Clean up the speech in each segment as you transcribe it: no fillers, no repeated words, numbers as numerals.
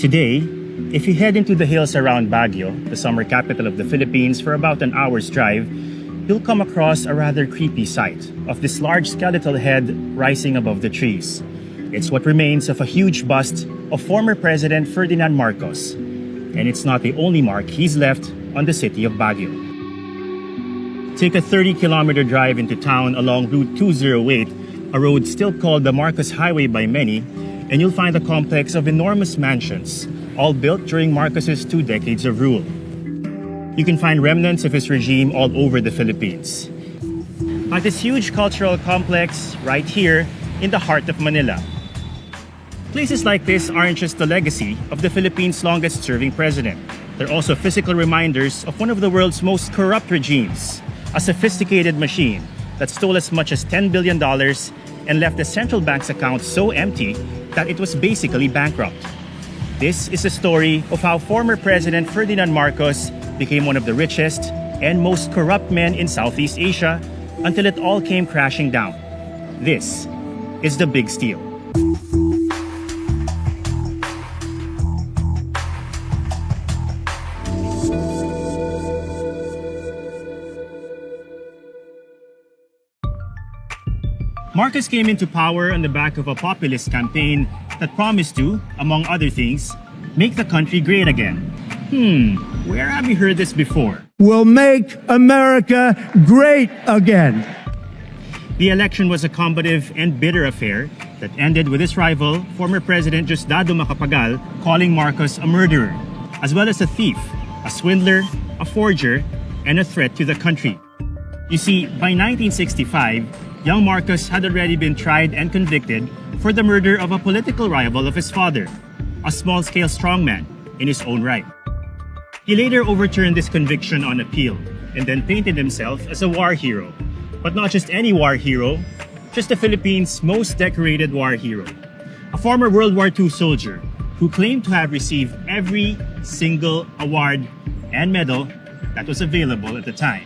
Today, if you head into the hills around Baguio, the summer capital of the Philippines, for about an hour's drive, you'll come across a rather creepy sight of this large skeletal head rising above the trees. It's what remains of a huge bust of former President Ferdinand Marcos. And it's not the only mark he's left on the city of Baguio. Take a 30-kilometer drive into town along Route 208, a road still called the Marcos Highway by many, and you'll find a complex of enormous mansions, all built during Marcos's 2 decades of rule. You can find remnants of his regime all over the Philippines. But this huge cultural complex right here in the heart of Manila. Places like this aren't just the legacy of the Philippines' longest-serving president. They're also physical reminders of one of the world's most corrupt regimes, a sophisticated machine that stole as much as $10 billion and left the central bank's account so empty that it was basically bankrupt. This is the story of how former President Ferdinand Marcos became one of the richest and most corrupt men in Southeast Asia until it all came crashing down. This is the Big Steal. Marcos came into power on the back of a populist campaign that promised to, among other things, make the country great again. Where have you heard this before? We'll make America great again. The election was a combative and bitter affair that ended with his rival, former President Diosdado Macapagal, calling Marcos a murderer, as well as a thief, a swindler, a forger, and a threat to the country. You see, by 1965, young Marcos had already been tried and convicted for the murder of a political rival of his father, a small-scale strongman in his own right. He later overturned this conviction on appeal and then painted himself as a war hero. But not just any war hero, just the Philippines' most decorated war hero. A former World War II soldier who claimed to have received every single award and medal that was available at the time.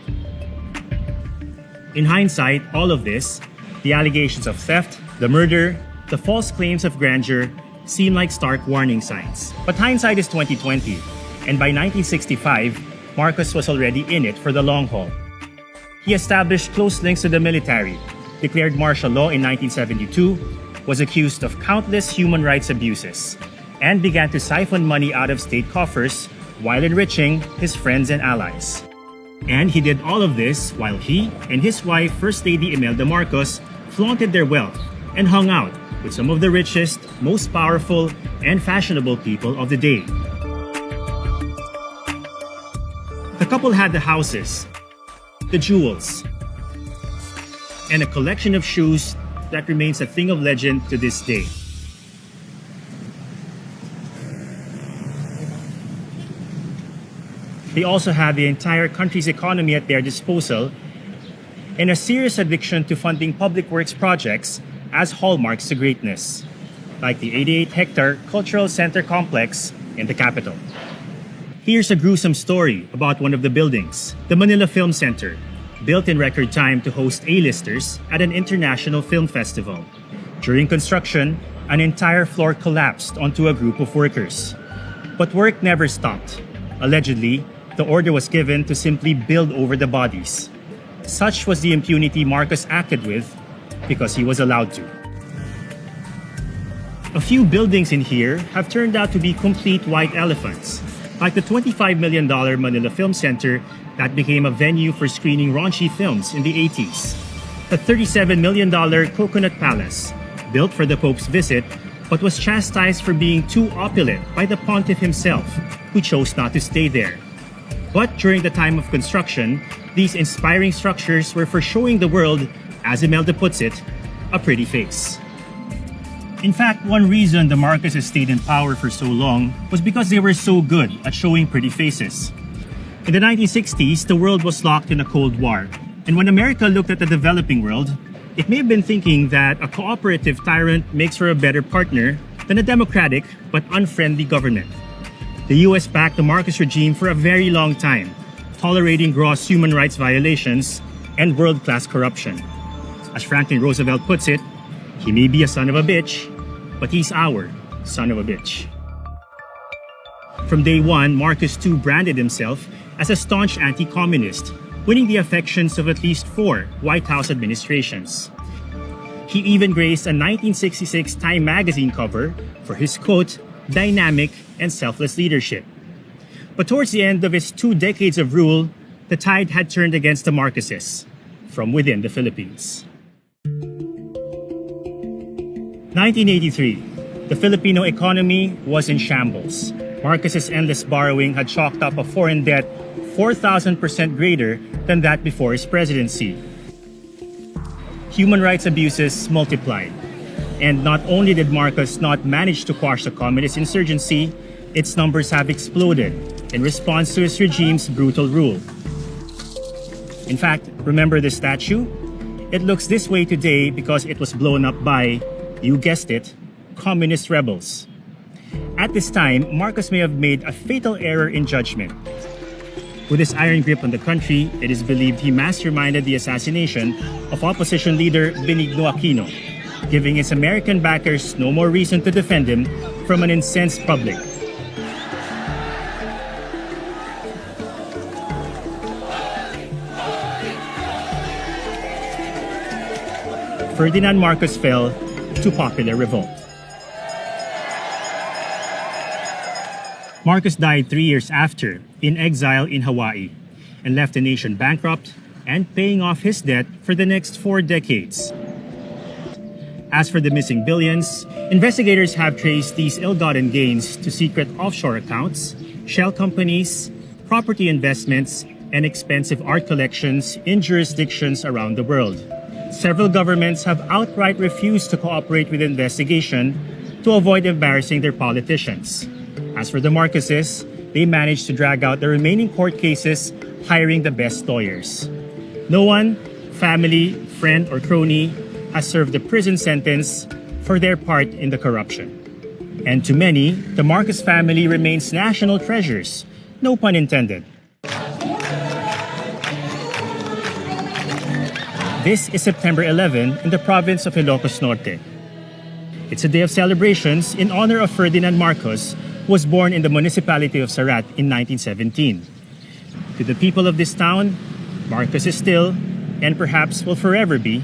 In hindsight, all of this, the allegations of theft, the murder, the false claims of grandeur, seem like stark warning signs. But hindsight is 2020, and by 1965, Marcos was already in it for the long haul. He established close links to the military, declared martial law in 1972, was accused of countless human rights abuses, and began to siphon money out of state coffers while enriching his friends and allies. And he did all of this while he and his wife, First Lady Imelda Marcos, flaunted their wealth and hung out with some of the richest, most powerful, and fashionable people of the day. The couple had the houses, the jewels, and a collection of shoes that remains a thing of legend to this day. They also had the entire country's economy at their disposal and a serious addiction to funding public works projects as hallmarks to greatness, like the 88-hectare cultural center complex in the capital. Here's a gruesome story about one of the buildings, the Manila Film Center, built in record time to host A-listers at an international film festival. During construction, an entire floor collapsed onto a group of workers. But work never stopped. Allegedly, the order was given to simply build over the bodies. Such was the impunity Marcos acted with because he was allowed to. A few buildings in here have turned out to be complete white elephants, like the $25 million Manila Film Center that became a venue for screening raunchy films in the 80s. The $37 million Coconut Palace, built for the Pope's visit, but was chastised for being too opulent by the pontiff himself, who chose not to stay there. But during the time of construction, these inspiring structures were for showing the world, as Imelda puts it, a pretty face. In fact, one reason the Marcoses stayed in power for so long was because they were so good at showing pretty faces. In the 1960s, the world was locked in a Cold War, and when America looked at the developing world, it may have been thinking that a cooperative tyrant makes for a better partner than a democratic but unfriendly government. The US backed the Marcos regime for a very long time, tolerating gross human rights violations and world-class corruption. As Franklin Roosevelt puts it, he may be a son of a bitch, but he's our son of a bitch. From day one, Marcos too branded himself as a staunch anti-communist, winning the affections of at least 4 White House administrations. He even graced a 1966 Time magazine cover for his, quote, dynamic and selfless leadership. But towards the end of his 2 decades of rule, the tide had turned against the Marcoses from within the Philippines. 1983, the Filipino economy was in shambles. Marcos's endless borrowing had chalked up a foreign debt 4,000% greater than that before his presidency. Human rights abuses multiplied. And not only did Marcos not manage to quash the communist insurgency, its numbers have exploded in response to his regime's brutal rule. In fact, remember the statue? It looks this way today because it was blown up by, you guessed it, communist rebels. At this time, Marcos may have made a fatal error in judgment. With his iron grip on the country, it is believed he masterminded the assassination of opposition leader Benigno Aquino, giving his American backers no more reason to defend him from an incensed public. Ferdinand Marcos fell to popular revolt. Marcos died 3 years after, in exile in Hawaii, and left the nation bankrupt and paying off his debt for the next 4 decades. As for the missing billions, investigators have traced these ill-gotten gains to secret offshore accounts, shell companies, property investments, and expensive art collections in jurisdictions around the world. Several governments have outright refused to cooperate with the investigation to avoid embarrassing their politicians. As for the Marcoses, they managed to drag out the remaining court cases, hiring the best lawyers. No one, family, friend, or crony has served a prison sentence for their part in the corruption. And to many, the Marcos family remains national treasures, no pun intended. This is September 11 in the province of Ilocos Norte. It's a day of celebrations in honor of Ferdinand Marcos, who was born in the municipality of Sarat in 1917. To the people of this town, Marcos is still, and perhaps will forever be,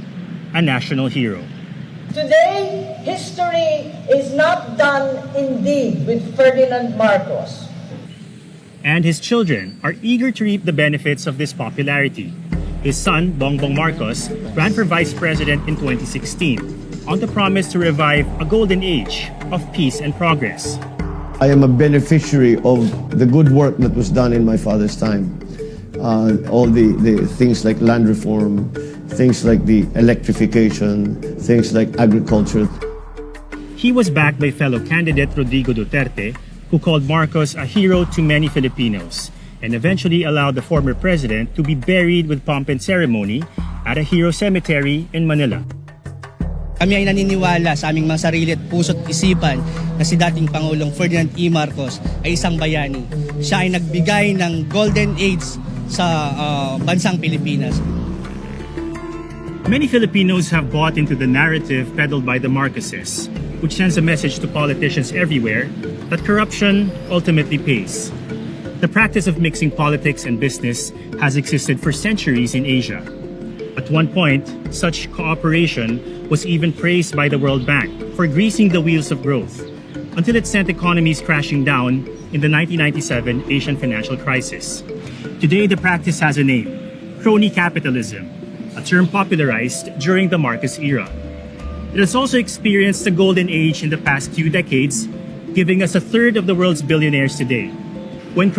a national hero. Today, history is not done indeed with Ferdinand Marcos. And his children are eager to reap the benefits of this popularity. His son, Bongbong Marcos, ran for vice president in 2016 on the promise to revive a golden age of peace and progress. I am a beneficiary of the good work that was done in my father's time. All the things like land reform, things like the electrification, things like agriculture. He was backed by fellow candidate Rodrigo Duterte, who called Marcos a hero to many Filipinos, and eventually allowed the former president to be buried with pomp and ceremony at a hero cemetery in Manila. Kami ay naniniwala sa aming mga sarili at puso't isipan na si dating Pangulong Ferdinand E. Marcos ay isang bayani. Siya ay nagbigay ng golden age sa bansang Pilipinas. Many Filipinos have bought into the narrative peddled by the Marcoses, which sends a message to politicians everywhere that corruption ultimately pays. The practice of mixing politics and business has existed for centuries in Asia. At one point, such cooperation was even praised by the World Bank for greasing the wheels of growth, until it sent economies crashing down in the 1997 Asian financial crisis. Today, the practice has a name: crony capitalism, a term popularized during the Marcos era. It has also experienced a golden age in the past 2 decades, giving us a third of the world's billionaires today. When